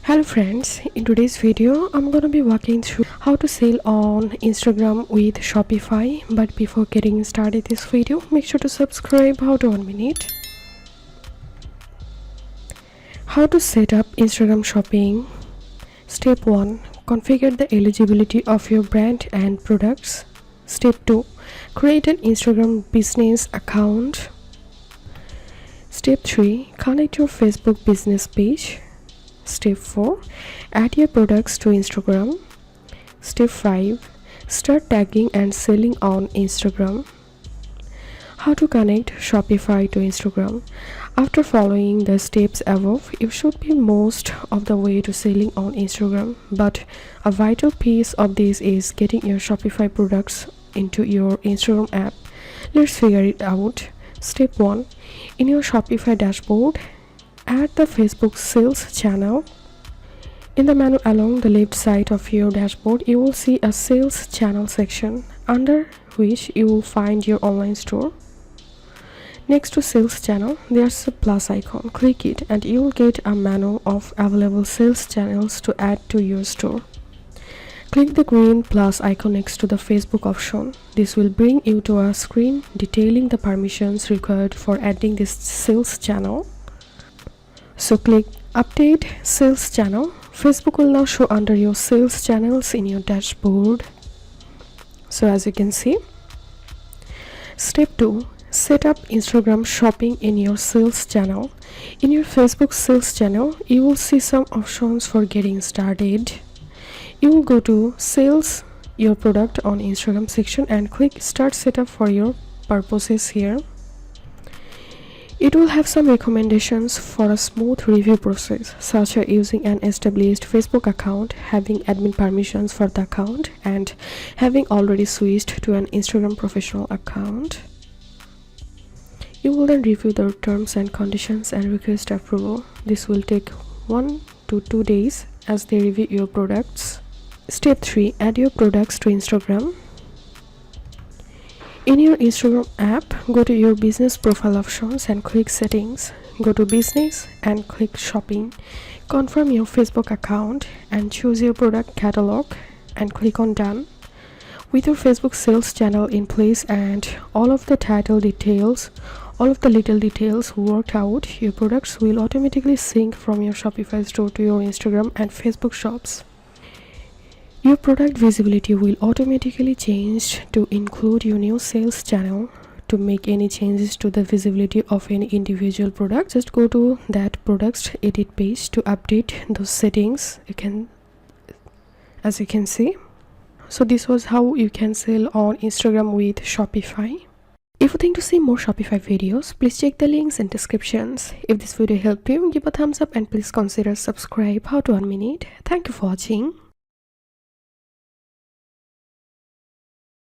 Hello friends, in today's video I'm gonna be walking through how to sell on Instagram with Shopify. But before getting started this video, make sure to subscribe. How to 1 minute. How to set up Instagram shopping. Step 1. Configure the eligibility of your brand and products. Step 2. Create an Instagram business account. Step 3. Connect your Facebook business page. Step 4. Add your products to Instagram. Step 5. Start tagging and selling on Instagram. How to connect Shopify to Instagram. After following the steps above, you should be most of the way to selling on Instagram, but a vital piece of this is getting your Shopify products into your Instagram app. Let's figure it out. Step 1. In your Shopify dashboard, add the Facebook sales channel. In the menu along the left side of your dashboard, you will see a sales channel section, under which you will find your online store. Next to sales channel, there's a plus icon. Click it and you will get a menu of available sales channels to add to your store. Click the green plus icon next to the Facebook option. This will bring you to a screen detailing the permissions required for adding this sales channel. So click update sales channel. Facebook will now show under your sales channels in your dashboard. So as you can see. Step 2. Set up Instagram shopping in your sales channel. In your Facebook sales channel, you will see some options for getting started. You will go to sales your product on Instagram section and click start setup for your purposes here. It will have some recommendations for a smooth review process, such as using an established Facebook account, having admin permissions for the account, and having already switched to an Instagram professional account. You will then review the terms and conditions and request approval. This will take 1 to 2 days as they review your products. Step 3. Add your products to Instagram. In your Instagram app, go to your business profile options and click settings. Go to business and click shopping. Confirm your Facebook account and choose your product catalog and click on done. With your Facebook sales channel in place and all of the little details worked out, your products will automatically sync from your Shopify store to your Instagram and Facebook shops. Your product visibility will automatically change to include your new sales channel. To make any changes to the visibility of any individual product, just go to that products edit page to update those settings. As you can see. So this was how you can sell on Instagram with Shopify. If you think to see more Shopify videos, please check the links and descriptions. If this video helped you, give a thumbs up and please consider subscribe. How to 1 minute. Thank you for watching.